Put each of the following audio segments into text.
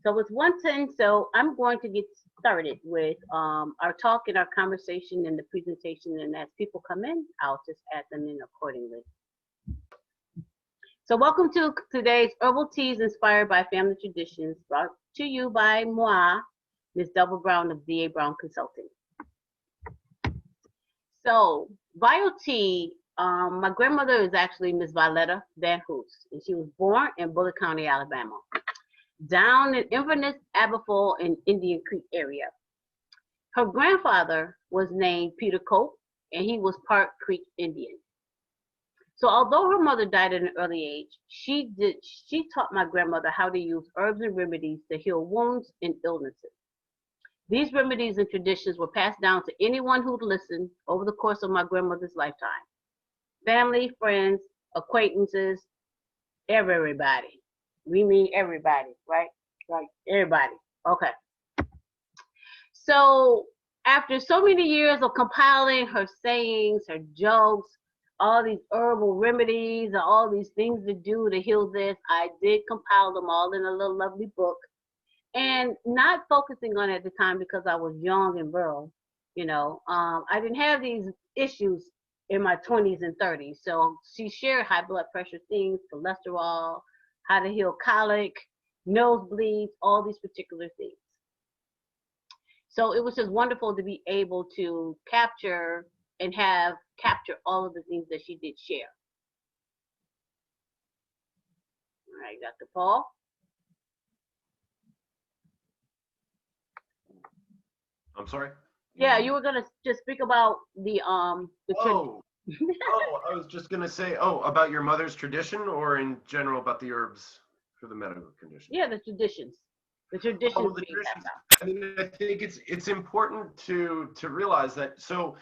So it's 1:10, so I'm going to get started with our talk and our conversation and the presentation. And as people come in, I'll just add them in accordingly. So welcome to today's Herbal Teas Inspired by Family Traditions, brought to you by moi, Ms. Delbra Brown of D.A. Brown Consulting. So VioTea, my grandmother is actually Miss Violetta Van Hoos, and she was born in Bullitt County, Alabama, down in Inverness, Aberfoyle, and Indian Creek area. Her grandfather was named Peter Cope, and he was part Creek Indian. So although her mother died at an early age, she taught my grandmother how to use herbs and remedies to heal wounds and illnesses. These remedies and traditions were passed down to anyone who'd listen over the course of my grandmother's lifetime. Family, friends, acquaintances, everybody. We mean everybody, right? Right, everybody. Okay. So after so many years of compiling her sayings, her jokes, all these herbal remedies, and all these things to do to heal this, I did compile them all in a little lovely book. And not focusing on it at the time because I was young and virile, I didn't have these issues in my 20s and 30s. So she shared high blood pressure things, cholesterol, how to heal colic, nosebleeds, all these particular things. So it was just wonderful to be able to capture all of the things that she did share. All right, Dr. Paul. I'm sorry? Yeah, you were gonna just speak about the I was just gonna say, about your mother's tradition, or in general about the herbs for the medical condition? Yeah, the traditions. The traditions being passed out. I mean, I think it's important to realize that. So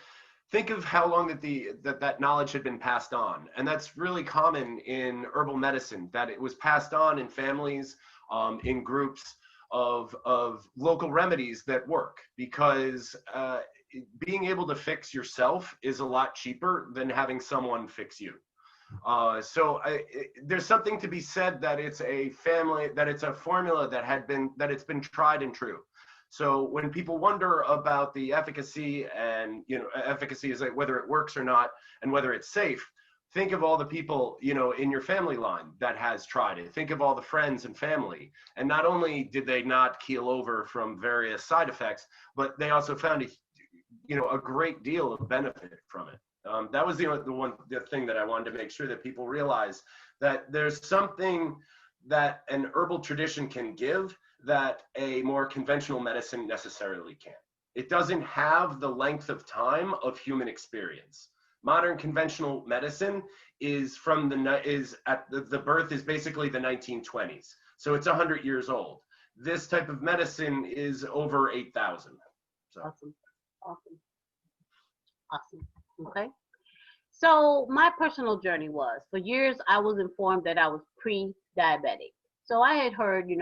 think of how long that knowledge had been passed on, and that's really common in herbal medicine, that it was passed on in families, in groups of local remedies that work, because being able to fix yourself is a lot cheaper than having someone fix you. So there's something to be said that it's a formula that it's been tried and true. So when people wonder about the efficacy, and efficacy is like whether it works or not and whether it's safe, think of all the people, in your family line that has tried it. Think of all the friends and family. And not only did they not keel over from various side effects, but they also found a great deal of benefit from it. That was the thing that I wanted to make sure that people realize, that there's something that an herbal tradition can give that a more conventional medicine necessarily can't. It doesn't have the length of time of human experience. Modern conventional medicine is the birth is basically the 1920s. So it's 100 years old. This type of medicine is over 8,000. So. Awesome. Okay. So my personal journey was, for years, I was informed that I was pre-diabetic. So I had heard,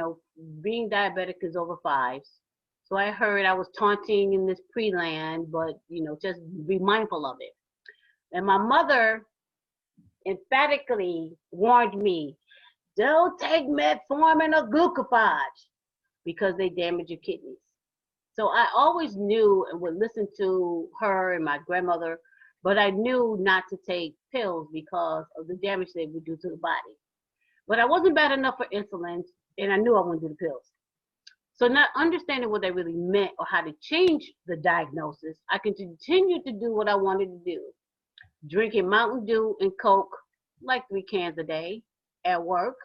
being diabetic is over 5s. So I heard I was taunting in this pre-land, but, just be mindful of it. And my mother emphatically warned me, don't take metformin or glucophage because they damage your kidneys. So I always knew and would listen to her and my grandmother, but I knew not to take pills because of the damage they would do to the body. But I wasn't bad enough for insulin, and I knew I wouldn't do the pills. So not understanding what they really meant or how to change the diagnosis, I continued to do what I wanted to do. Drinking Mountain Dew and Coke, like 3 cans a day at work.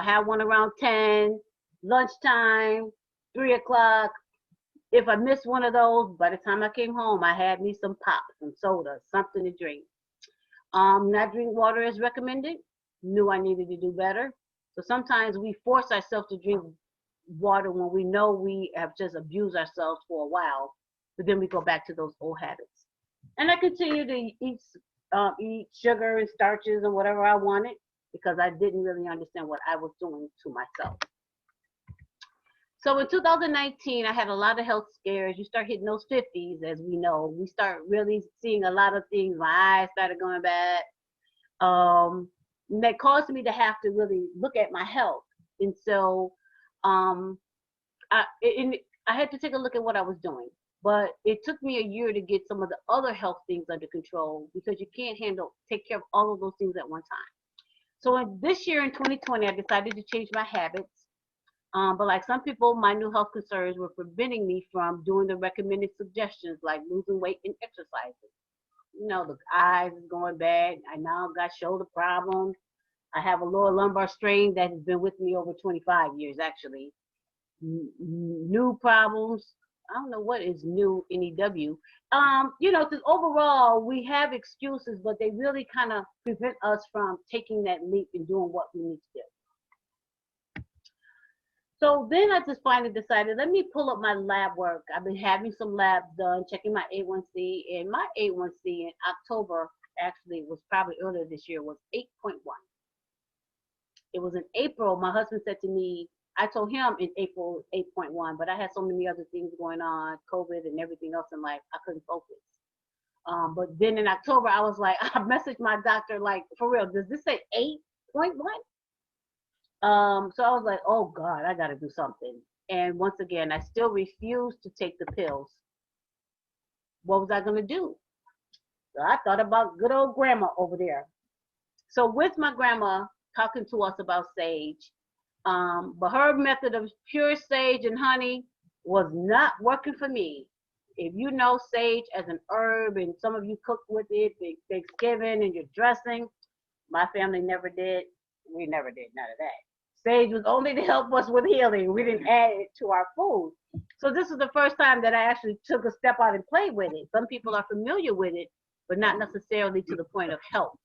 Have one around 10, lunchtime, 3 o'clock. If I missed one of those, by the time I came home, I had me some pop, some soda, something to drink. Not drink water as recommended. Knew I needed to do better. So sometimes we force ourselves to drink water when we know we have just abused ourselves for a while, but then we go back to those old habits. And I continued to eat sugar and starches and whatever I wanted because I didn't really understand what I was doing to myself. So in 2019, I had a lot of health scares. You start hitting those 50s, as we know. We start really seeing a lot of things. My eyes started going bad. And that caused me to have to really look at my health. And so Um, I had to take a look at what I was doing, but it took me a year to get some of the other health things under control because you can't take care of all of those things at one time. So this year in 2020, I decided to change my habits. But like some people, my new health concerns were preventing me from doing the recommended suggestions like losing weight and exercising. The eyes is going bad. I now got shoulder problems. I have a lower lumbar strain that has been with me over 25 years, actually. New problems. I don't know what is new NEW. Because overall we have excuses, but they really kind of prevent us from taking that leap and doing what we need to do. So then I just finally decided, let me pull up my lab work. I've been having some labs done, checking my A1C, and my A1C in October, actually was probably earlier this year, was 8.1. It was in April, my husband said to me, I told him in April 8.1, but I had so many other things going on, COVID and everything else in life, I couldn't focus. But then in October, I was like, I messaged my doctor, like, for real, does this say 8.1? So I was like, oh God, I gotta do something. And once again, I still refused to take the pills. What was I gonna do? So I thought about good old grandma over there. So with my grandma talking to us about sage, but her method of pure sage and honey was not working for me. If you know sage as an herb and some of you cook with it, Thanksgiving and your dressing, my family never did. We never did none of that. Sage was only to help us with healing. We didn't add it to our food. So this is the first time that I actually took a step out and played with it. Some people are familiar with it, but not necessarily to the point of health.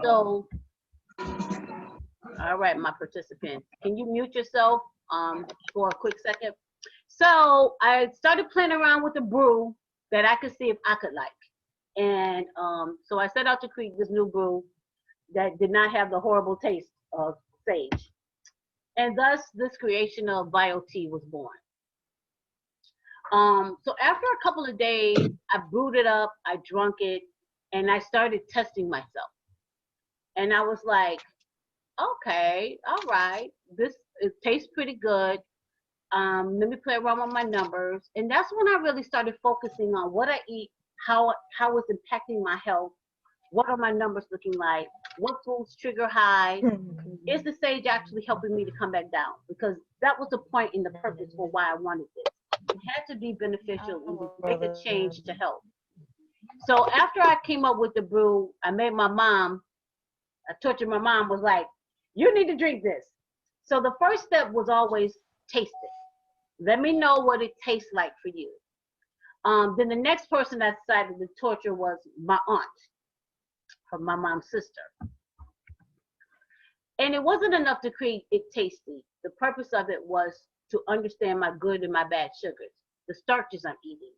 So, all right, my participants, can you mute yourself for a quick second? So I started playing around with a brew that I could see if I could like. And so I set out to create this new brew that did not have the horrible taste of sage. And thus this creation of VioTea was born. So after a couple of days, I brewed it up, I drunk it, and I started testing myself. And I was like, okay, all right, it tastes pretty good. Let me play around with my numbers. And that's when I really started focusing on what I eat, how it's impacting my health. What are my numbers looking like? What foods trigger high? Is the sage actually helping me to come back down? Because that was the point in the purpose for why I wanted this. It had to be beneficial and make a change to health. So after I came up with the brew, I tortured my mom, was like, you need to drink this. So the first step was always taste it. Let me know what it tastes like for you. Then the next person I decided to torture was my aunt, from my mom's sister. And it wasn't enough to create it tasty. The purpose of it was to understand my good and my bad sugars, the starches I'm eating,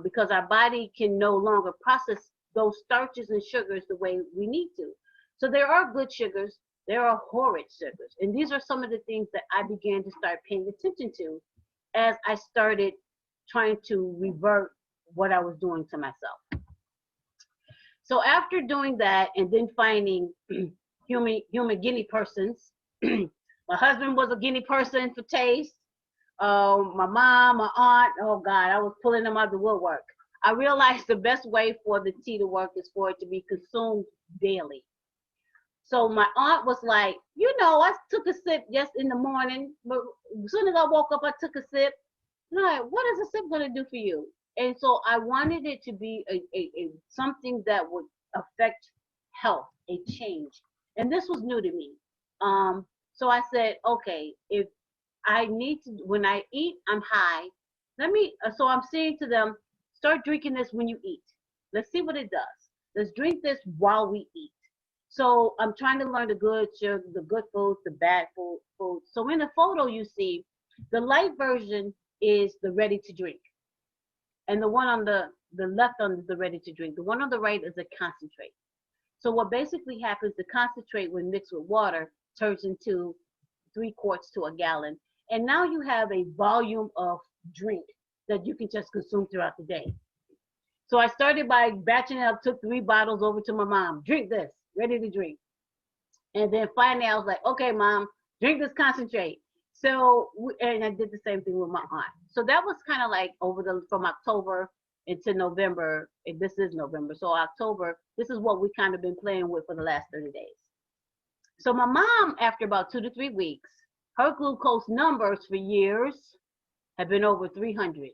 because our body can no longer process those starches and sugars the way we need to. So there are good sugars, there are horrid sugars. And these are some of the things that I began to start paying attention to as I started trying to revert what I was doing to myself. So after doing that and then finding human guinea persons, my husband was a guinea person for taste. My mom, my aunt, oh God, I was pulling them out of the woodwork. I realized the best way for the tea to work is for it to be consumed daily. So my aunt was like, I took a sip just in the morning, but as soon as I woke up, I took a sip. And I'm like, what is a sip going to do for you? And so I wanted it to be a something that would affect health, a change. And this was new to me. So I said, okay, if I need to, when I eat, I'm high. So I'm saying to them, start drinking this when you eat. Let's see what it does. Let's drink this while we eat. So I'm trying to learn the good sugar, the good foods, the bad food. So in the photo you see, the light version is the ready to drink. And the one on the left on the ready to drink. The one on the right is a concentrate. So what basically happens, the concentrate when mixed with water turns into 3 quarts to a gallon. And now you have a volume of drink that you can just consume throughout the day. So I started by batching it up, took 3 bottles over to my mom. Drink this, ready to drink. And then finally I was like, okay, Mom, drink this concentrate. And I did the same thing with my aunt. So that was kind of like from October into November. And this is November. So October, this is what we kind of been playing with for the last 30 days. So my mom, after about 2 to 3 weeks, her glucose numbers for years have been over 300,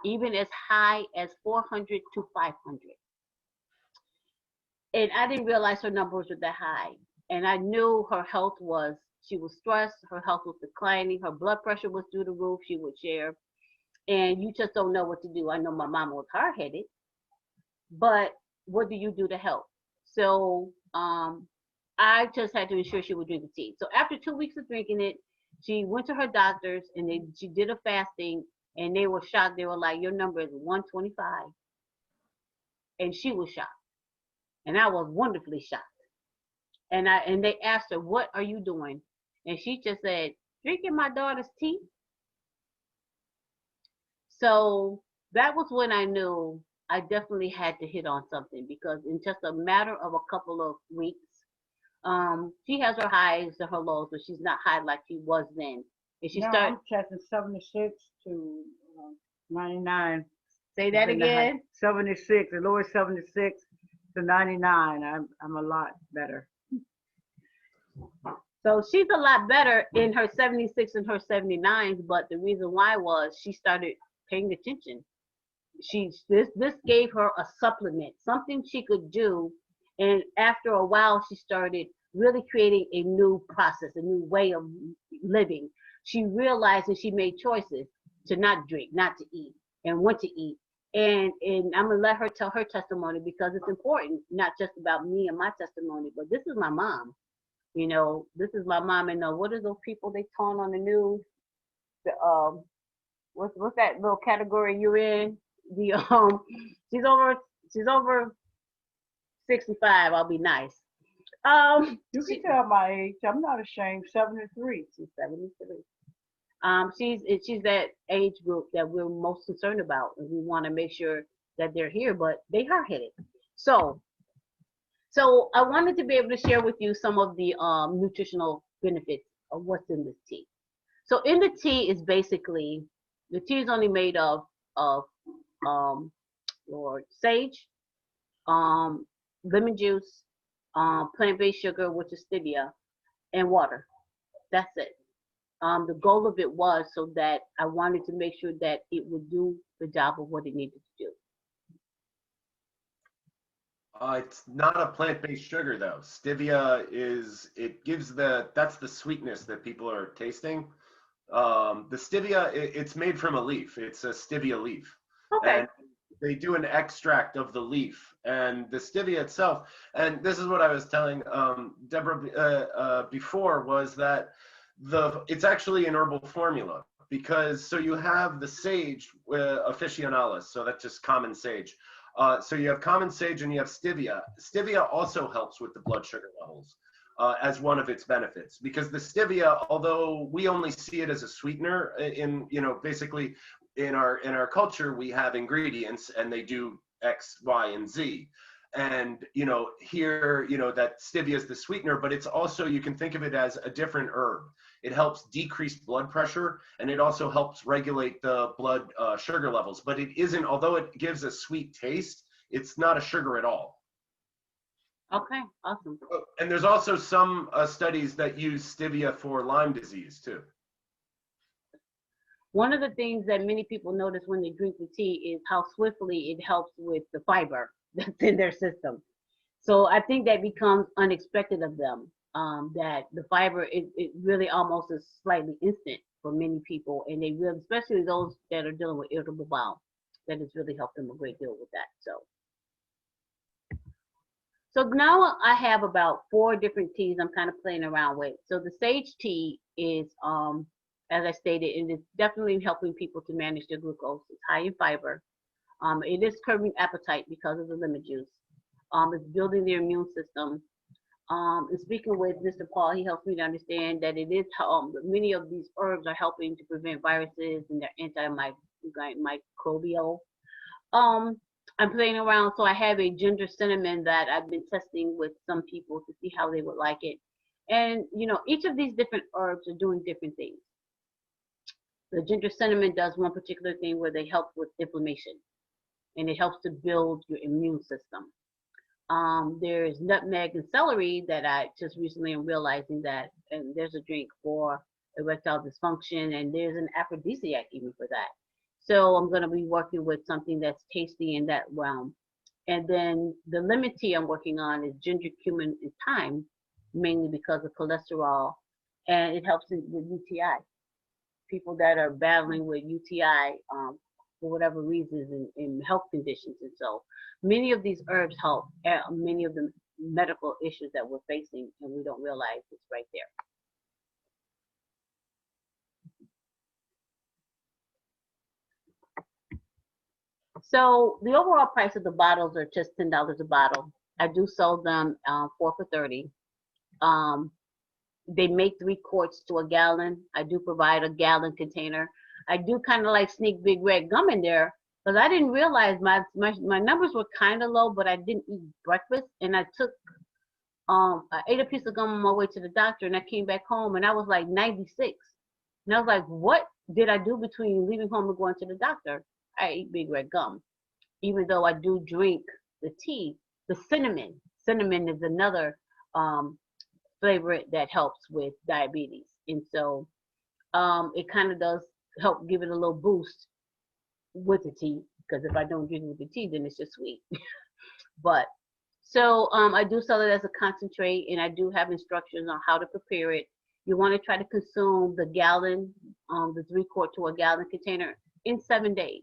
even as high as 400 to 500. And I didn't realize her numbers were that high. And I knew her health she was stressed, her health was declining, her blood pressure was through the roof, she would share. And you just don't know what to do. I know my mom was hard headed, but what do you do to help? So I just had to ensure she would drink the tea. So after 2 weeks of drinking it, she went to her doctors and she did a fasting, and they were shocked. They were like, your number is 125. And she was shocked. And I was wonderfully shocked. And they asked her, what are you doing? And she just said, drinking my daughter's tea. So that was when I knew I definitely had to hit on something, because in just a matter of a couple of weeks, she has her highs and her lows, but she's not high like she was then. And she started. I'm checking 76 to 99. Say that again. 76, the lower 76 to 99. I'm a lot better. So she's a lot better in her 76 and her 79s, but the reason why was she started paying attention. This gave her a supplement, something she could do, and after a while she started really creating a new process, a new way of living. She realized, and she made choices to not drink, not to eat, and when to eat. And I'm gonna let her tell her testimony, because it's important, not just about me and my testimony, but this is my mom. This is my mom. And what are those people they taunt on the news? The what's that little category you're in? She's over 65. I'll be nice. You can tell my age. I'm not ashamed. 73. She's 73. She's that age group that we're most concerned about, and we want to make sure that they're here, but they are headed. So I wanted to be able to share with you some of the nutritional benefits of what's in this tea. So in the tea is basically, the tea is only made of sage, lemon juice, plant-based sugar, which is stevia, and water. That's it. The goal of it was so that I wanted to make sure that it would do the job of what it needed to do. It's not a plant-based sugar though. Stevia that's the sweetness that people are tasting. The stevia, it's made from a leaf. It's a stevia leaf. Okay. And they do an extract of the leaf, and the stevia itself, and this is what I was telling Delbra before, was that it's actually an herbal formula, because so you have the sage officinalis, so that's just common sage. So you have common sage and you have stevia. Stevia also helps with the blood sugar levels as one of its benefits, because the stevia, although we only see it as a sweetener basically in our culture, we have ingredients and they do X, Y, and Z. And, here, that stevia is the sweetener, but it's also, you can think of it as a different herb. It helps decrease blood pressure, and it also helps regulate the blood sugar levels. But it isn't, although it gives a sweet taste, it's not a sugar at all. Okay, awesome. And there's also some studies that use stevia for Lyme disease too. One of the things that many people notice when they drink the tea is how swiftly it helps with the fiber that's in their system. So I think that becomes unexpected of them, that the fiber, it really almost is slightly instant for many people, and they really, especially those that are dealing with irritable bowel, that has really helped them a great deal with that. So now I have about 4 different teas I'm kind of playing around with. So the sage tea is, as I stated, it is definitely helping people to manage their glucose. It's high in fiber. It is curbing appetite because of the lemon juice. It's building their immune system. And speaking with Mr. Paul, he helps me to understand that it is many of these herbs are helping to prevent viruses, and they're antimicrobial. I'm playing around, so I have a ginger cinnamon that I've been testing with some people to see how they would like it. And each of these different herbs are doing different things. The ginger cinnamon does one particular thing where they help with inflammation, and it helps to build your immune system. There's nutmeg and celery that I just recently am realizing that, and there's a drink for erectile dysfunction, and there's an aphrodisiac even for that. So I'm going to be working with something that's tasty in that realm. And then the lemon tea I'm working on is ginger, cumin, and thyme, mainly because of cholesterol, and it helps with UTI. People that are battling with UTI for whatever reasons in health conditions. And so many of these herbs help many of the medical issues that we're facing, and we don't realize it's right there. So the overall price of the bottles are just $10 a bottle. I do sell them 4 for $30. They make 3 quarts to a gallon. I do provide a gallon container. I do kind of like sneak Big Red gum in there because I didn't realize my numbers were kind of low, but I didn't eat breakfast, and I ate a piece of gum on my way to the doctor, and I came back home and I was like 96. And I was like, what did I do between leaving home and going to the doctor? I ate Big Red gum. Even though I do drink the tea, the cinnamon. Cinnamon is another flavor that helps with diabetes. And so it kind of does help give it a little boost with the tea, because if I don't drink it with the tea, then it's just sweet. But so I do sell it as a concentrate, and I do have instructions on how to prepare it. You want to try to consume the gallon, the 3 quart to a gallon container in 7 days.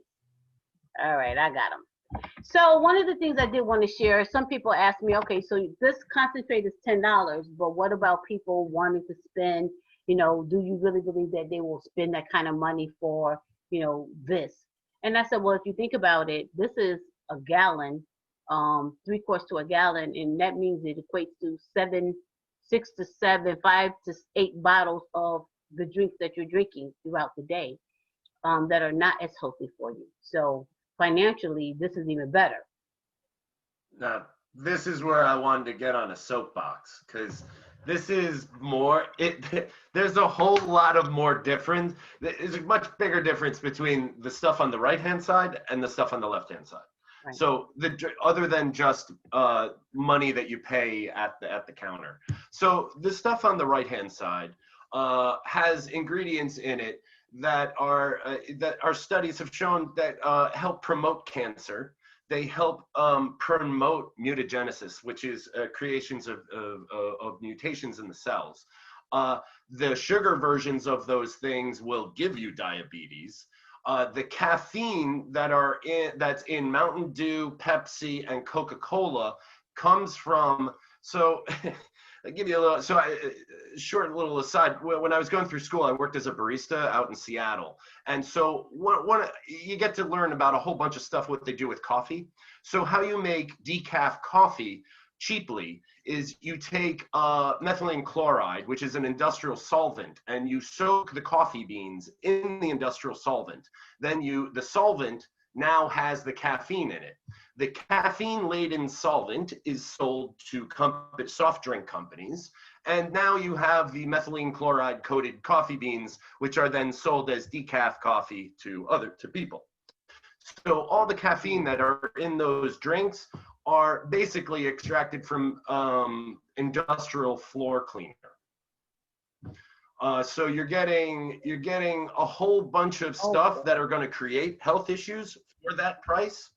All right, I got them. So one of the things I did want to share, some people ask me, okay, so this concentrate is $10, but what about people wanting to spend, you know, do you really believe that they will spend that kind of money for, you know, this? And I said, well, if you think about it, this is a gallon, 3 quarts to a gallon, and that means it equates to 6 to 7, 5 to 8 bottles of the drinks that you're drinking throughout the day that are not as healthy for you. So financially, this is even better. Now, this is where I wanted to get on a soapbox, because this is more, there's a whole lot of more difference. There's a much bigger difference between the stuff on the right-hand side and the stuff on the left-hand side. Right. So other than just money that you pay at the counter. So the stuff on the right-hand side has ingredients in it that our studies have shown that help promote cancer. They help promote mutagenesis, which is creations of mutations in the cells. The sugar versions of those things will give you diabetes. The caffeine that's in Mountain Dew, Pepsi, and Coca-Cola comes from, so I'll give you a little, short little aside. When I was going through school, I worked as a barista out in Seattle. And so you get to learn about a whole bunch of stuff, what they do with coffee. So how you make decaf coffee cheaply is you take methylene chloride, which is an industrial solvent, and you soak the coffee beans in the industrial solvent. Then the solvent now has the caffeine in it. The caffeine-laden solvent is sold to soft drink companies, and now you have the methylene chloride-coated coffee beans, which are then sold as decaf coffee to people. So all the caffeine that are in those drinks are basically extracted from industrial floor cleaner. So you're getting a whole bunch of stuff that are going to create health issues for that price.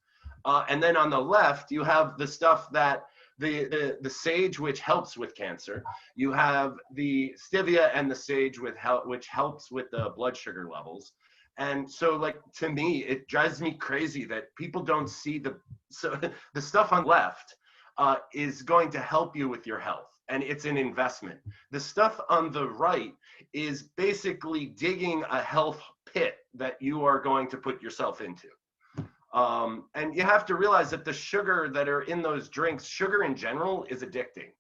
And then on the left, you have the stuff that the sage, which helps with cancer. You have the stevia and the sage which helps with the blood sugar levels. And so, like, to me, it drives me crazy that people don't see the stuff on the left is going to help you with your health, and it's an investment. The stuff on the right is basically digging a health pit that you are going to put yourself into. And you have to realize that the sugar that are in those drinks, sugar in general, is addicting.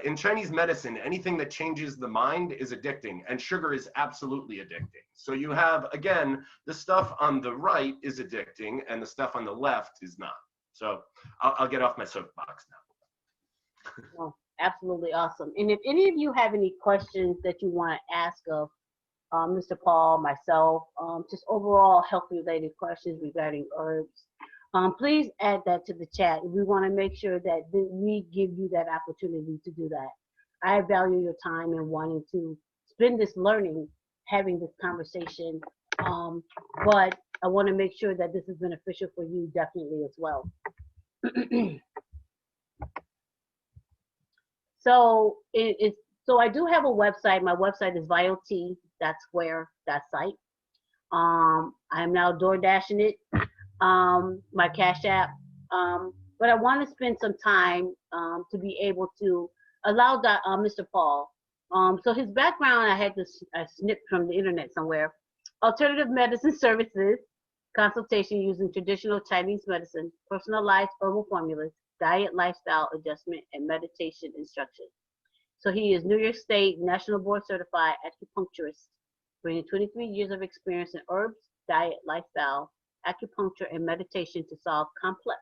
In Chinese medicine, anything that changes the mind is addicting, and sugar is absolutely addicting. So you have, again, the stuff on the right is addicting, and the stuff on the left is not. So I'll get off my soapbox now. Oh, absolutely awesome. And if any of you have any questions that you want to ask of Mr. Paul, myself, just overall health-related questions regarding herbs, please add that to the chat. We want to make sure that we give you that opportunity to do that. I value your time and wanting to spend this learning, having this conversation, but I want to make sure that this is beneficial for you definitely as well. So so I do have a website. My website is VioTea. That's where that site. I'm now door dashing it. My Cash App. But I want to spend some time to be able to allow Mr. Paul. So his background, I had this snipped from the internet somewhere. Alternative medicine services, consultation using traditional Chinese medicine, personalized herbal formulas, diet, lifestyle adjustment, and meditation instruction. So he is New York State National Board Certified Acupuncturist, bringing 23 years of experience in herbs, diet, lifestyle, acupuncture, and meditation to solve complex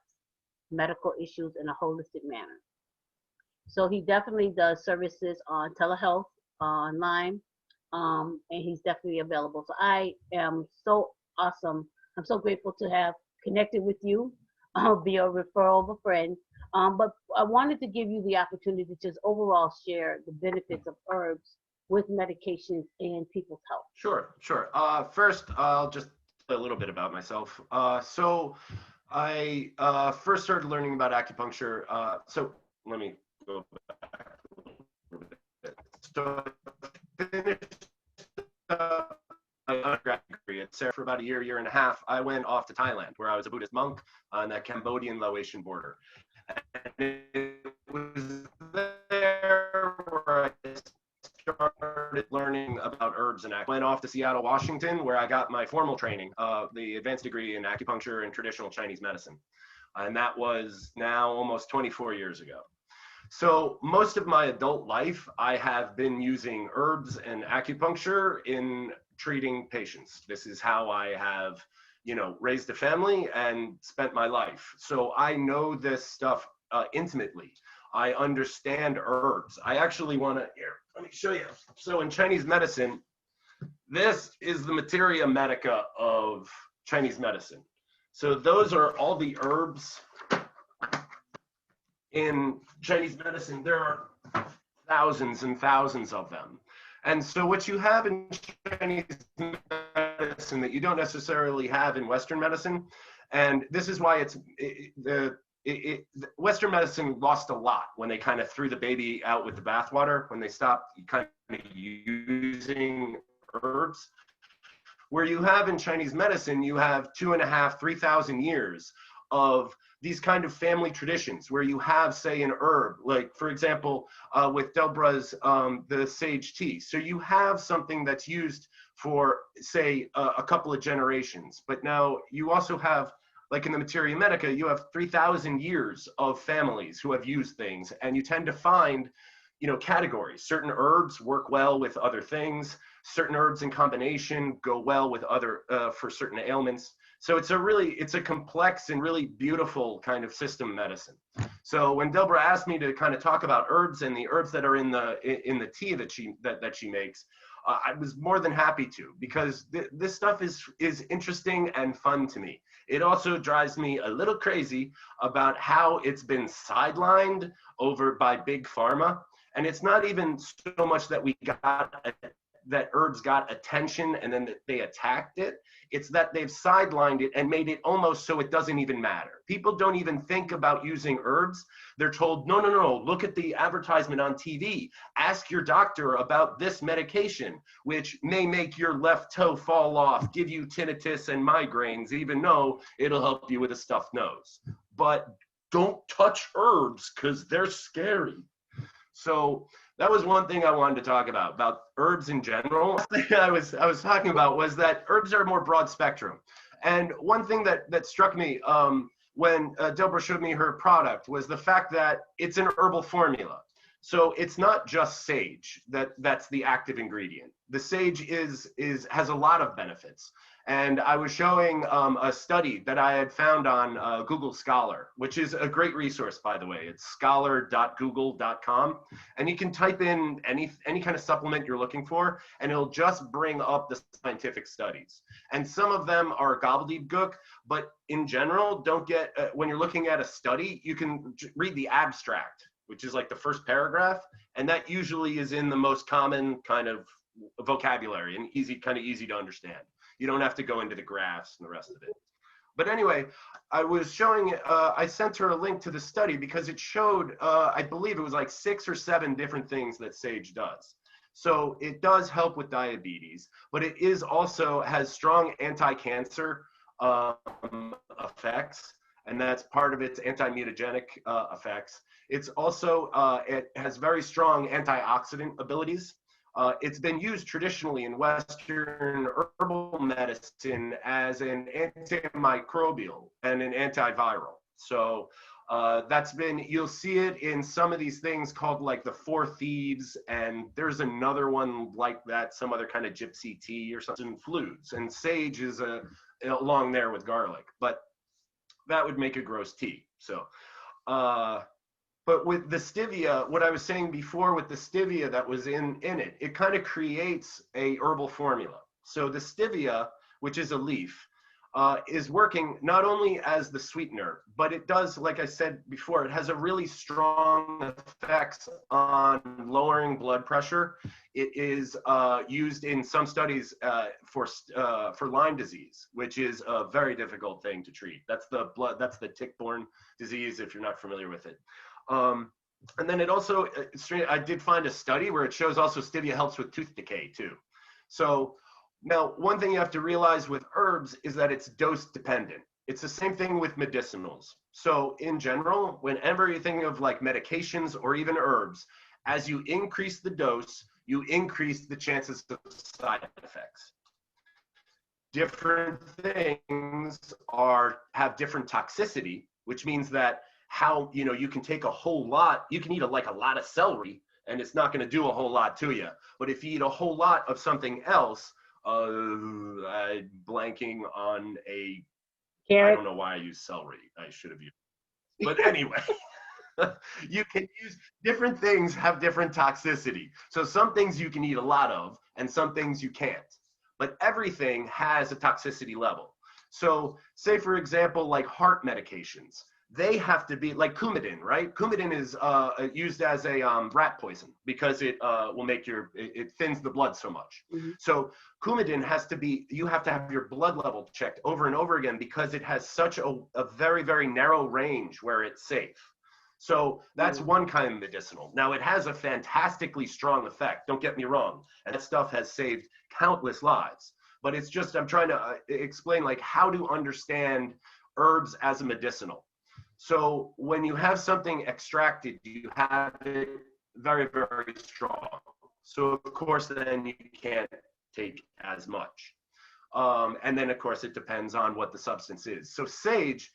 medical issues in a holistic manner. So he definitely does services on telehealth, online, and he's definitely available. So I am so awesome. I'm so grateful to have connected with you via referral of a friend. But I wanted to give you the opportunity to just overall share the benefits of herbs with medications and people's health. Sure, sure. First, I'll just a little bit about myself. So I first started learning about acupuncture. So let me go back a little bit. So I finished my undergrad degree at Sarah for about a year and a half. I went off to Thailand, where I was a Buddhist monk on the Cambodian-Laotian border. And it was there where I started learning about herbs and went off to Seattle, Washington, where I got my formal training, the advanced degree in acupuncture and traditional Chinese medicine. And that was now almost 24 years ago. So most of my adult life, I have been using herbs and acupuncture in treating patients. This is how I have, raised a family and spent my life. So I know this stuff intimately. I understand herbs. I actually want to, here, let me show you. So in Chinese medicine, this is the materia medica of Chinese medicine. So those are all the herbs in Chinese medicine. There are thousands and thousands of them. And so what you have in Chinese medicine that you don't necessarily have in Western medicine, and this is why Western medicine lost a lot when they kind of threw the baby out with the bathwater, when they stopped kind of using herbs. Where you have in Chinese medicine, you have 2,500, 3,000 years of these kind of family traditions where you have, say, an herb, like, for example, with Delbra's, the sage tea. So you have something that's used for, say, a couple of generations. But now you also have, like in the materia medica, you have 3,000 years of families who have used things, and you tend to find, categories. Certain herbs work well with other things. Certain herbs in combination go well with other, for certain ailments. So it's a complex and really beautiful kind of system medicine. So when Delbra asked me to kind of talk about herbs and the herbs that are in the tea that she makes, I was more than happy to, because this stuff is interesting and fun to me. It also drives me a little crazy about how it's been sidelined over by big pharma. And it's not even so much that that herbs got attention and then they attacked it. It's that they've sidelined it and made it almost so it doesn't even matter. People don't even think about using herbs. They're told, no, look at the advertisement on TV. Ask your doctor about this medication, which may make your left toe fall off, give you tinnitus and migraines, even though it'll help you with a stuffed nose. But don't touch herbs because they're scary. So that was one thing I wanted to talk about herbs in general. The thing I was talking about was that herbs are more broad spectrum. And one thing that struck me when Delbra showed me her product was the fact that it's an herbal formula. So it's not just sage that's the active ingredient. The sage has a lot of benefits. And I was showing a study that I had found on Google Scholar, which is a great resource, by the way. It's scholar.google.com. And you can type in any kind of supplement you're looking for, and it'll just bring up the scientific studies. And some of them are gobbledygook, but in general, don't get, when you're looking at a study, you can read the abstract, which is like the first paragraph. And that usually is in the most common kind of vocabulary and kind of easy to understand. You don't have to go into the graphs and the rest of it. But anyway, I was showing, I sent her a link to the study because it showed, I believe it was like 6 or 7 different things that sage does. So it does help with diabetes, but it is also has strong anti-cancer effects, and that's part of its anti-mutagenic effects. It's also, it has very strong antioxidant abilities. It's been used traditionally in Western herbal medicine as an antimicrobial and an antiviral. So that's been, you'll see it in some of these things called like the 4 Thieves, and there's another one like that, some other kind of gypsy tea or something, flutes. And sage is along there with garlic, but that would make a gross tea. So, but with the stevia, what I was saying before with the stevia that was in it, it kind of creates a herbal formula. So the stevia, which is a leaf, is working not only as the sweetener, but it does, like I said before, it has a really strong effects on lowering blood pressure. It is used in some studies for Lyme disease, which is a very difficult thing to treat. That's the tick-borne disease, if you're not familiar with it. And then it also, I did find a study where it shows also stevia helps with tooth decay too. So now one thing you have to realize with herbs is that it's dose dependent. It's the same thing with medicinals. So in general, whenever you think of like medications or even herbs, as you increase the dose, you increase the chances of side effects. Different things have different toxicity, which means that how, you can take a whole lot, you can eat a lot of celery and it's not going to do a whole lot to you. But if you eat a whole lot of something else, I'm blanking on Carrot. I don't know why I use celery. I should have used, but anyway, you can use different things have different toxicity. So some things you can eat a lot of and some things you can't, but everything has a toxicity level. So say for example, like heart medications, they have to be like Coumadin, right? Coumadin is used as a rat poison because it will make it thins the blood so much. Mm-hmm. So Coumadin you have to have your blood level checked over and over again because it has such a very, very narrow range where it's safe. So that's one kind of medicinal. Now it has a fantastically strong effect, don't get me wrong. And that stuff has saved countless lives. But it's just, I'm trying to explain like how to understand herbs as a medicinal. So when you have something extracted, you have it very, very strong. So of course, then you can't take as much. And then of course, it depends on what the substance is. So sage,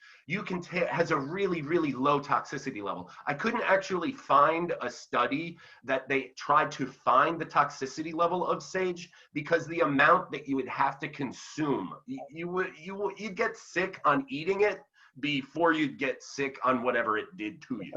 has a really, really low toxicity level. I couldn't actually find a study that they tried to find the toxicity level of sage because the amount that you would have to consume, you'd get sick on eating it before you'd get sick on whatever it did to you.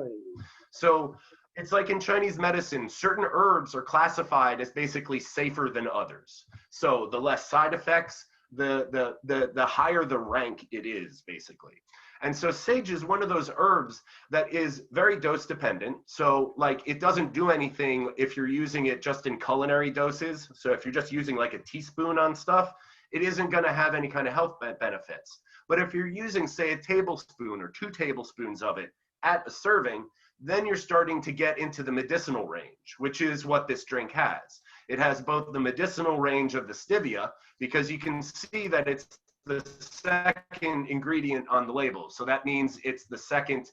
So it's like in Chinese medicine, certain herbs are classified as basically safer than others. So the less side effects, the higher the rank it is, basically. And so sage is one of those herbs that is very dose dependent. So like it doesn't do anything if you're using it just in culinary doses. So if you're just using like a teaspoon on stuff, it isn't going to have any kind of health benefits. But if you're using, say, a tablespoon or 2 tablespoons of it at a serving, then you're starting to get into the medicinal range, which is what this drink has. It has both the medicinal range of the stevia, because you can see that it's the second ingredient on the label. So that means it's the second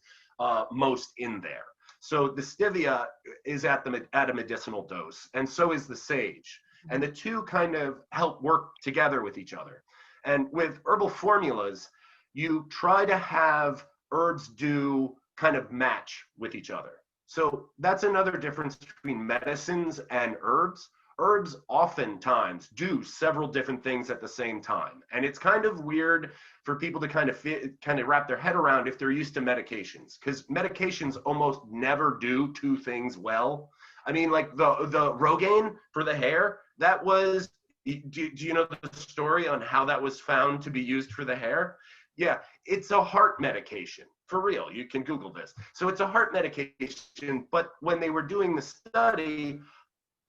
most in there. So the stevia is at a medicinal dose, and so is the sage. And the two kind of help work together with each other. And with herbal formulas, you try to have herbs do kind of match with each other. So that's another difference between medicines and herbs. Herbs oftentimes do several different things at the same time. And it's kind of weird for people to kind of wrap their head around if they're used to medications, because medications almost never do two things well. I mean, like the Rogaine for the hair, that was, do you know the story on how that was found to be used for the hair? Yeah, it's a heart medication. For real, you can Google this. So it's a heart medication, but when they were doing the study,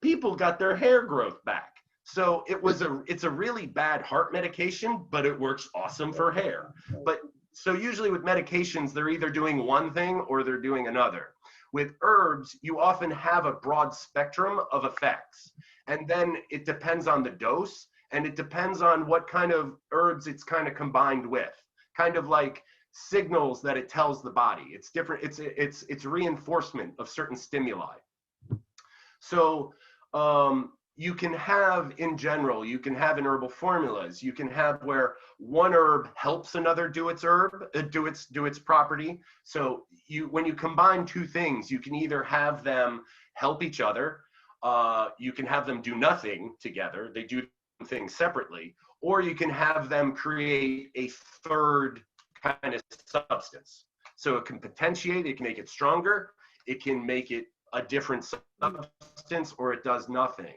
people got their hair growth back. So it's a really bad heart medication, but it works awesome for hair. But so usually with medications, they're either doing one thing or they're doing another. With herbs, you often have a broad spectrum of effects. And then it depends on the dose, and it depends on what kind of herbs it's kind of combined with. Kind of like signals that it tells the body. It's different. It's reinforcement of certain stimuli. So you can have, in general, you can have in herbal formulas, you can have where one herb helps another do its property. So when you combine two things, you can either have them help each other, you can have them do nothing together, they do things separately, or you can have them create a third kind of substance. So it can potentiate, it can make it stronger, it can make it a different substance, or it does nothing.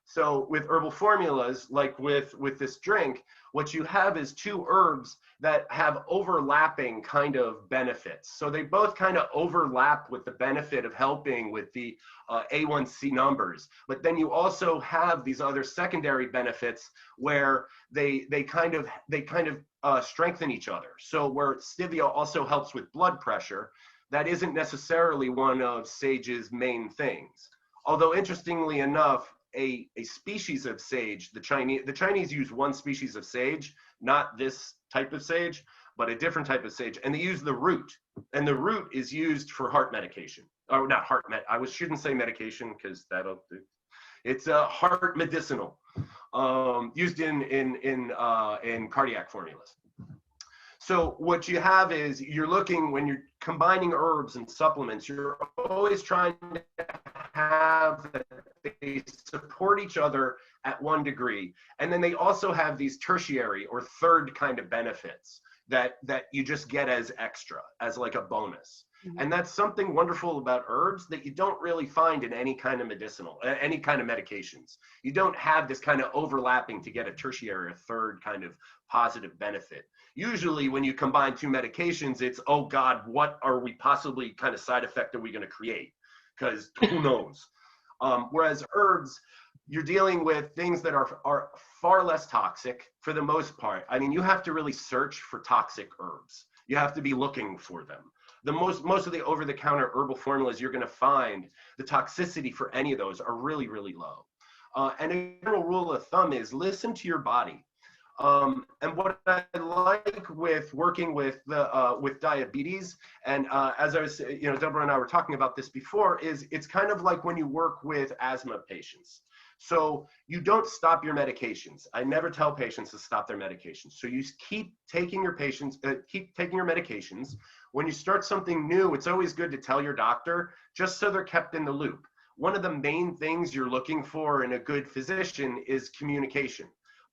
So with herbal formulas, like with this drink, what you have is two herbs that have overlapping kind of benefits. So they both kind of overlap with the benefit of helping with the A1C numbers. But then you also have these other secondary benefits where they kind of strengthen each other. So where stevia also helps with blood pressure, that isn't necessarily one of sage's main things. Although interestingly enough, a species of sage, the Chinese use one species of sage, not this type of sage, but a different type of sage, and they use the root, and the root is used for heart medication. Oh, not heart med. Shouldn't say medication because that'll do. It's heart medicinal, used in cardiac formulas. So what you have is you're looking, when you're combining herbs and supplements, you're always trying to have that they support each other at one degree. And then they also have these tertiary or third kind of benefits that you just get as extra, as like a bonus. Mm-hmm. And that's something wonderful about herbs that you don't really find in any kind of any kind of medications. You don't have this kind of overlapping to get a tertiary or third kind of positive benefit. Usually when you combine two medications, it's, oh God, what are we possibly kind of side effect are we going to create? Because who knows? Whereas herbs, you're dealing with things that are far less toxic for the most part. I mean, you have to really search for toxic herbs. You have to be looking for them. Most of the over-the-counter herbal formulas you're going to find, the toxicity for any of those are really, really low. And a general rule of thumb is listen to your body. And what I like with working with diabetes, and as I was, Delbra and I were talking about this before, is it's kind of like when you work with asthma patients. So you don't stop your medications. I never tell patients to stop their medications. So you keep taking your medications. When you start something new, it's always good to tell your doctor, just so they're kept in the loop. One of the main things you're looking for in a good physician is communication.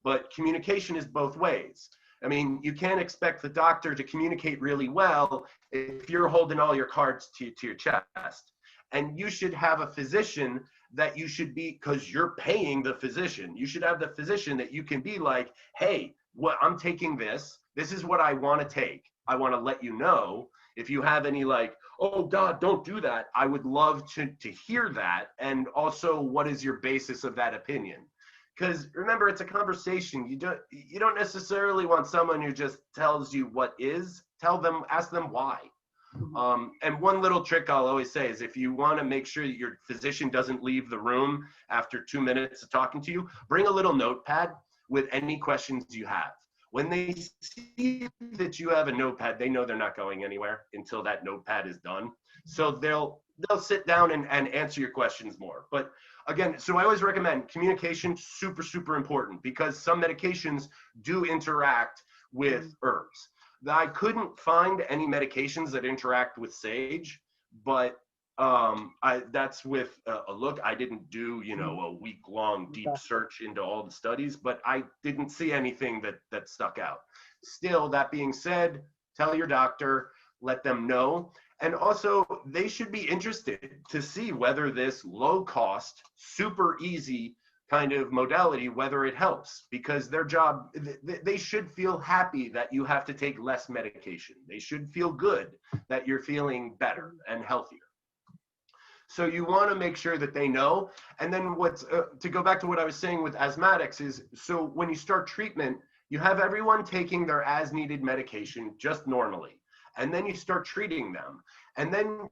But communication is both ways. I mean, you can't expect the doctor to communicate really well if you're holding all your cards to your chest. And you should have a physician that you should be, because you're paying the physician, you should have the physician that you can be like, hey, I'm taking this. This is what I want to take. I want to let you know. If you have any like, oh God, don't do that, I would love to hear that. And also, what is your basis of that opinion? Because remember, it's a conversation. You don't necessarily want someone who just tells you what is. Ask them why. And one little trick I'll always say is, if you want to make sure that your physician doesn't leave the room after 2 minutes of talking to you, bring a little notepad with any questions you have. When they see that you have a notepad, they know they're not going anywhere until that notepad is done. So they'll sit down and answer your questions more. But again, so I always recommend communication, super, super important, because some medications do interact with herbs. I couldn't find any medications that interact with sage, but That's with a look. I didn't do, you know, a week-long deep search into all the studies, but I didn't see anything that stuck out. Still, that being said, tell your doctor, let them know. And also, they should be interested to see whether this low-cost, super easy kind of modality, whether it helps, because their job, they should feel happy that you have to take less medication. They should feel good that you're feeling better and healthier. So you want to make sure that they know. And then what's, to go back to what I was saying with asthmatics is, so when you start treatment, you have everyone taking their as needed medication just normally. And then you start treating them. And then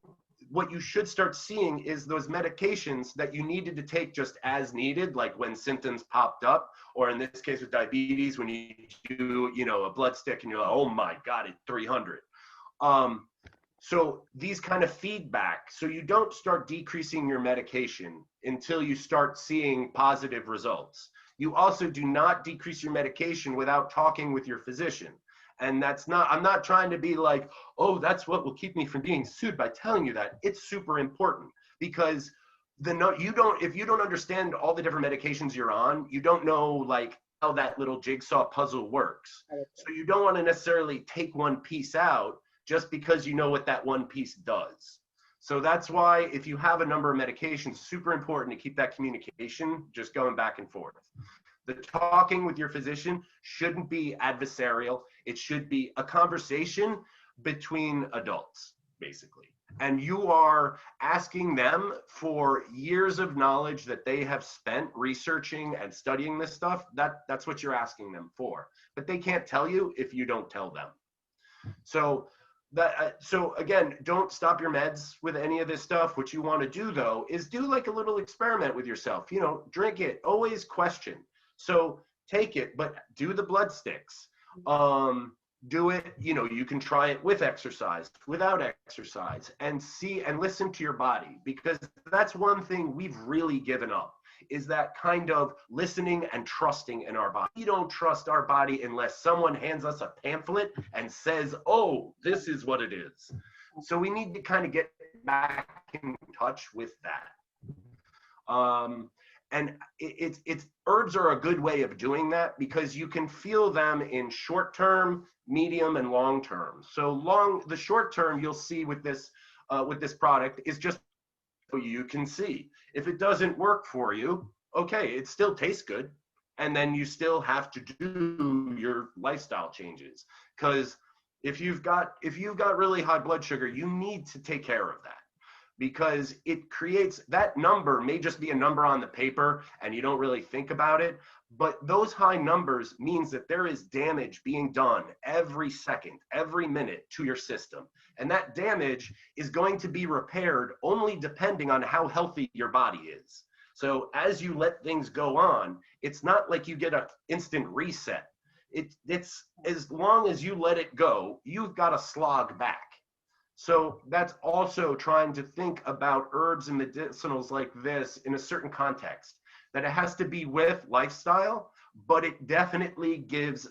what you should start seeing is those medications that you needed to take just as needed, like when symptoms popped up, or in this case with diabetes, when you do, you know, a blood stick and you're like, oh my God, it's 300. So these kind of feedback, so you don't start decreasing your medication until you start seeing positive results. You also do not decrease your medication without talking with your physician. And that's not, I'm not trying to be like, oh, that's what will keep me from being sued by telling you that. It's super important because if you don't understand all the different medications you're on, you don't know like how that little jigsaw puzzle works. So you don't want to necessarily take one piece out just because you know what that one piece does. So that's why if you have a number of medications, super important to keep that communication just going back and forth. The talking with your physician shouldn't be adversarial. It should be a conversation between adults, basically. And you are asking them for years of knowledge that they have spent researching and studying this stuff. That's what you're asking them for. But they can't tell you if you don't tell them. So again, don't stop your meds with any of this stuff. What you want to do though is do like a little experiment with yourself. You know, drink it. Always question. So take it, but do the blood sticks. Do it, you know, you can try it with exercise, without exercise, and see and listen to your body, because that's one thing we've really given up, is that kind of listening and trusting in our body. We don't trust our body unless someone hands us a pamphlet and says, oh, this is what it is. So we need to kind of get back in touch with that. And it's herbs are a good way of doing that because you can feel them in short term, medium, and long term. So the short term you'll see with this product is just so you can see. If it doesn't work for you, okay, it still tastes good, and then you still have to do your lifestyle changes. Because if you've got really high blood sugar, you need to take care of that. Because it creates, that number may just be a number on the paper and you don't really think about it, but those high numbers means that there is damage being done every second, every minute to your system. And that damage is going to be repaired only depending on how healthy your body is. So as you let things go on, it's not like you get an instant reset. It's as long as you let it go, you've got to slog back. So that's also trying to think about herbs and medicinals like this in a certain context, that it has to be with lifestyle, but it definitely gives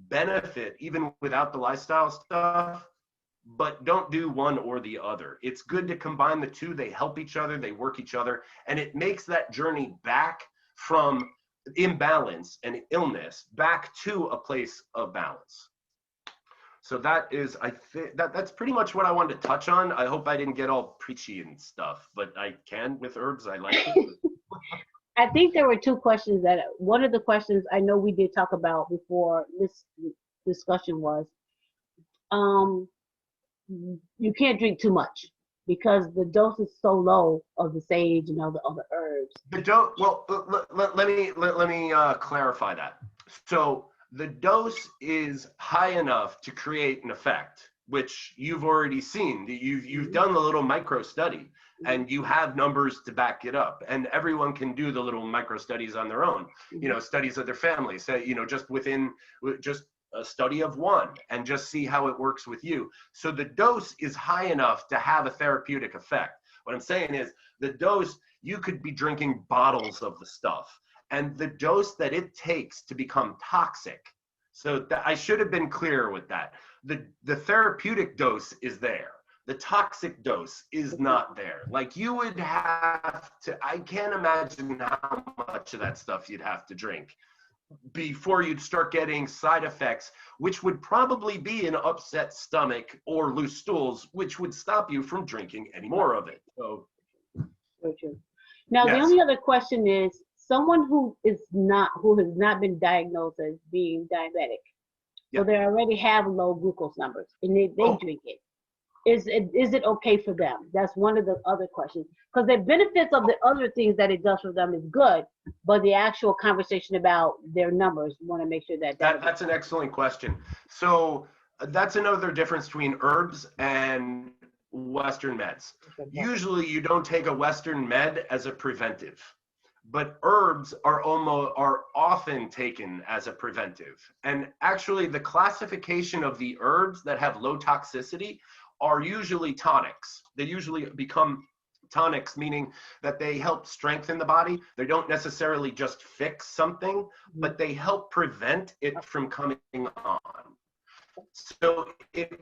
benefit even without the lifestyle stuff, but don't do one or the other. It's good to combine the two. They help each other, they work each other, and it makes that journey back from imbalance and illness back to a place of balance. So that is, I think that's pretty much what I wanted to touch on. I hope I didn't get all preachy and stuff, but I can with herbs. I like it. I think there were two questions that, one of the questions I know we did talk about before this discussion was, you can't drink too much because the dose is so low of the sage and all the other herbs. The dose, well, let me clarify that. So the dose is high enough to create an effect, which you've already seen. You've done the little micro study, and you have numbers to back it up. And everyone can do the little micro studies on their own. You know, studies of their family. Say, you know, just a study of one, and just see how it works with you. So the dose is high enough to have a therapeutic effect. What I'm saying is, the dose, you could be drinking bottles of the stuff. And the dose that it takes to become toxic So I should have been clear with that. The therapeutic dose is there. The toxic dose is not there. Like you would have to, I can't imagine how much of that stuff you'd have to drink before you'd start getting side effects, which would probably be an upset stomach or loose stools, which would stop you from drinking any more of it. So, Very true. Now, the yes. only other question is someone who has not been diagnosed as being diabetic, so Yep. they already have low glucose numbers and they Oh. drink it. Is it okay for them? That's one of the other questions. Because the benefits of the other things that it does for them is good, but the actual conversation about their numbers, we want to make sure That's an excellent question. So that's another difference between herbs and Western meds. Usually you don't take a Western med as a preventive, but herbs are often taken as a preventive. And actually the classification of the herbs that have low toxicity are usually tonics. They usually become tonics, meaning that they help strengthen the body. They don't necessarily just fix something, but they help prevent it from coming on. So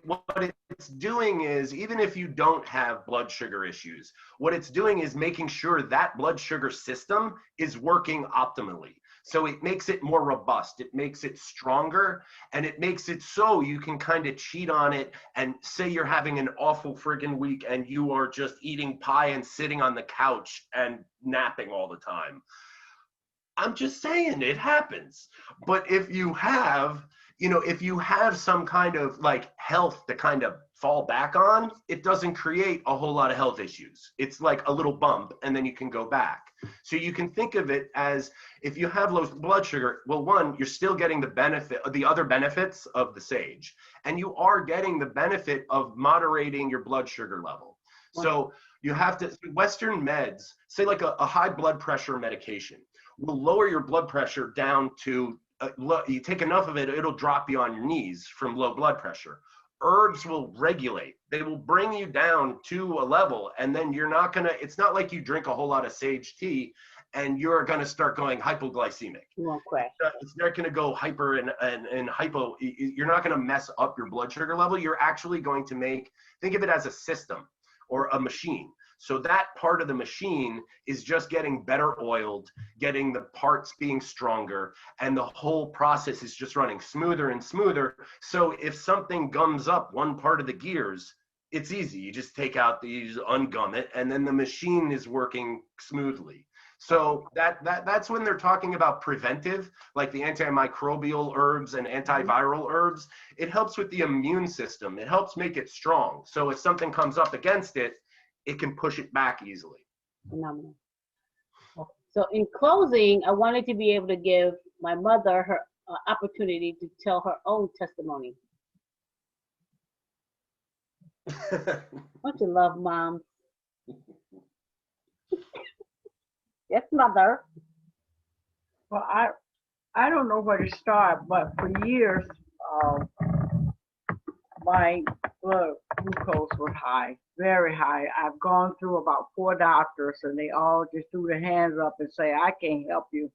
what it's doing is, even if you don't have blood sugar issues, what it's doing is making sure that blood sugar system is working optimally. So it makes it more robust, it makes it stronger, and it makes it so you can kind of cheat on it and say you're having an awful friggin' week and you are just eating pie and sitting on the couch and napping all the time. I'm just saying it happens. But if you have, if you have some kind of like health to kind of fall back on, it doesn't create a whole lot of health issues. It's like a little bump and then you can go back. So you can think of it as, if you have low blood sugar, well, one, you're still getting the benefit of the other benefits of the sage, and you are getting the benefit of moderating your blood sugar level. So you have to, Western meds, say like a high blood pressure medication, will lower your blood pressure down to, you take enough of it, it'll drop you on your knees from low blood pressure. Herbs will regulate. They will bring you down to a level, and then you're not gonna, it's not like you drink a whole lot of sage tea and you're gonna start going hypoglycemic. You won't crash. It's not gonna go hyper and hypo. You're not gonna mess up your blood sugar level. You're actually going to think of it as a system or a machine. So that part of the machine is just getting better oiled, getting the parts being stronger, and the whole process is just running smoother and smoother. So if something gums up one part of the gears, it's easy. You just take out these, ungum it, and then the machine is working smoothly. So that's when they're talking about preventive, like the antimicrobial herbs and antiviral herbs. It helps with the immune system. It helps make it strong. So if something comes up against it, it can push it back easily. Phenomenal. So in closing, I wanted to be able to give my mother her opportunity to tell her own testimony. Don't you love mom? Yes, mother. Well, I don't know where to start, but for years, my blood glucose was high, very high. I've gone through about 4 doctors, and they all just threw their hands up and say, I can't help you.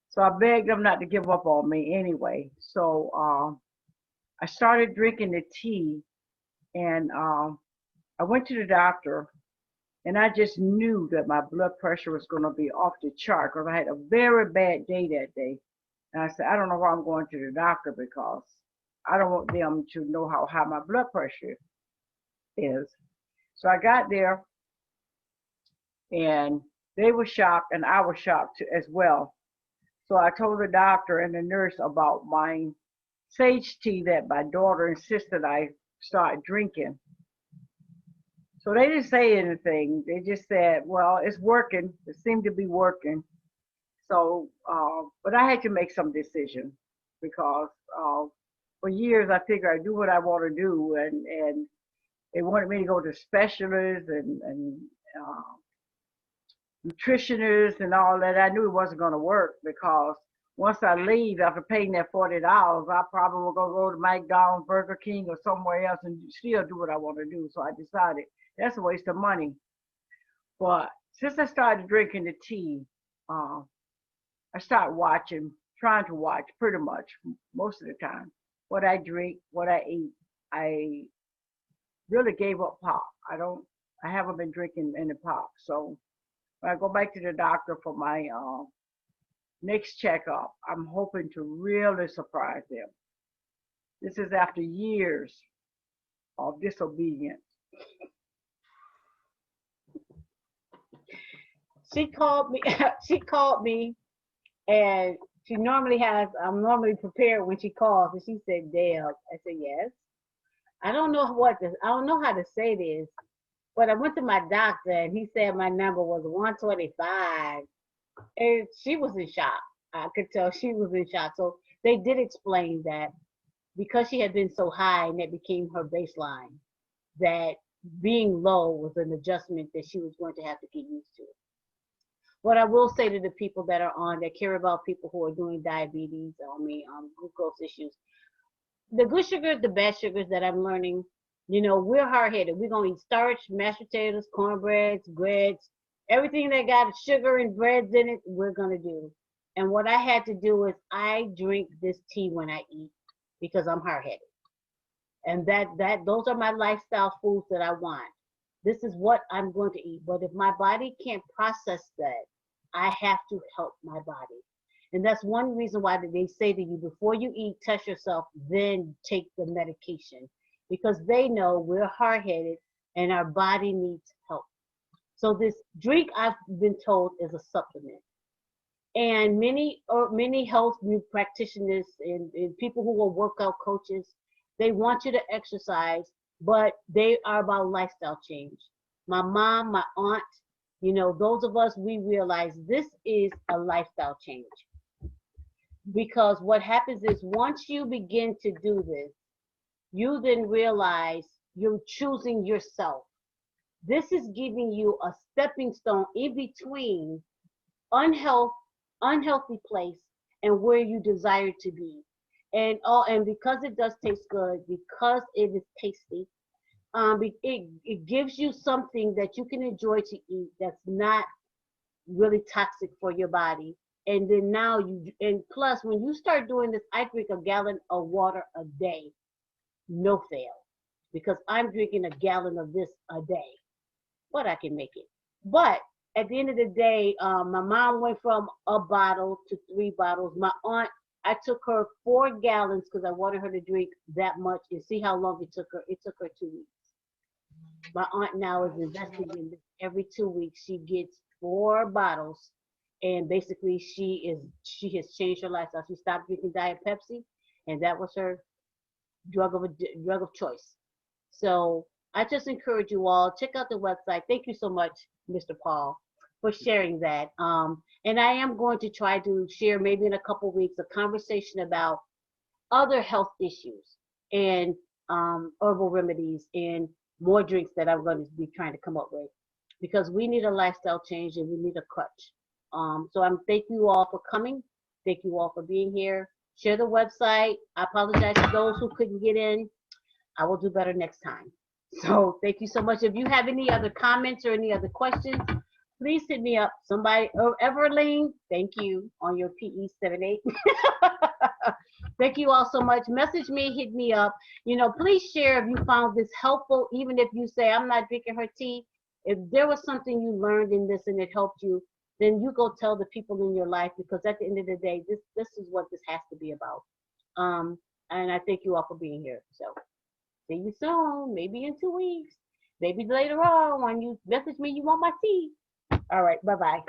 So I begged them not to give up on me anyway. So I started drinking the tea, and I went to the doctor, and I just knew that my blood pressure was going to be off the chart because I had a very bad day that day. And I said, I don't know why I'm going to the doctor, because I don't want them to know how high my blood pressure is. So I got there, and they were shocked, and I was shocked as well. So I told the doctor and the nurse about my sage tea that my daughter insisted I start drinking. So they didn't say anything. They just said, well, it's working. It seemed to be working. So, but I had to make some decision, because for years I figured I'd do what I want to do, and they wanted me to go to specialists and nutritionists and all that. I knew it wasn't going to work, because once I leave after paying that $40, I probably will go to McDonald's, Burger King, or somewhere else and still do what I want to do. So I decided that's a waste of money. But since I started drinking the tea, I started watching trying to watch pretty much most of the time. What I drink, what I eat. I really gave up pop. I haven't been drinking any pop. So when I go back to the doctor for my next checkup, I'm hoping to really surprise them. This is after years of disobedience. She called me. She called me, and she normally has. I'm normally prepared when she calls, and she said, "Dale." I said, "Yes." I don't know what this. I don't know how to say this, but I went to my doctor, and he said my number was 125, and she was in shock. I could tell she was in shock. So they did explain that because she had been so high, and it became her baseline, that being low was an adjustment that she was going to have to get used to. What I will say to the people that are on that care about people who are doing diabetes, glucose issues, the good sugars, the bad sugars that I'm learning, we're hard headed. We're gonna eat starch, mashed potatoes, cornbreads, breads, everything that got sugar and breads in it, we're gonna do. And what I had to do is I drink this tea when I eat because I'm hard headed. And that those are my lifestyle foods that I want. This is what I'm going to eat. But if my body can't process that, I have to help my body. And that's one reason why they say to you, before you eat, test yourself, then take the medication. Because they know we're hard-headed and our body needs help. So this drink, I've been told, is a supplement. And many health new practitioners and people who are workout coaches, they want you to exercise, but they are about lifestyle change. My mom, my aunt, those of us, we realize this is a lifestyle change. Because what happens is once you begin to do this, you then realize you're choosing yourself. This is giving you a stepping stone in between unhealth, unhealthy place and where you desire to be. And because it does taste good, because it is tasty, it gives you something that you can enjoy to eat that's not really toxic for your body. And then now and plus when you start doing this, I drink a gallon of water a day, no fail, because I'm drinking a gallon of this a day, but I can make it. But at the end of the day, my mom went from a bottle to 3 bottles. My aunt, I took her 4 gallons because I wanted her to drink that much and see how long it took her. It took her 2 weeks. My aunt now is investing in this. Every 2 weeks she gets 4 bottles, and basically she has changed her lifestyle. She stopped drinking Diet Pepsi, and that was her drug of choice. So I just encourage you all, check out the website. Thank you so much, Mr. Paul, for sharing that. And I am going to try to share maybe in a couple weeks a conversation about other health issues and herbal remedies and more drinks that I'm going to be trying to come up with, because we need a lifestyle change and we need a crutch. So I'm thank you all for coming. Thank you all for being here. Share the website. I apologize to those who couldn't get in. I will do better next time. So thank you so much. If you have any other comments or any other questions, please hit me up. Somebody, Everline, thank you on your PE78. Thank you all so much. Message me, hit me up. Please share if you found this helpful, even if you say, I'm not drinking her tea. If there was something you learned in this and it helped you, then you go tell the people in your life, because at the end of the day, this is what this has to be about. And I thank you all for being here. So see you soon, maybe in 2 weeks, maybe later on when you message me you want my tea. All right, bye-bye.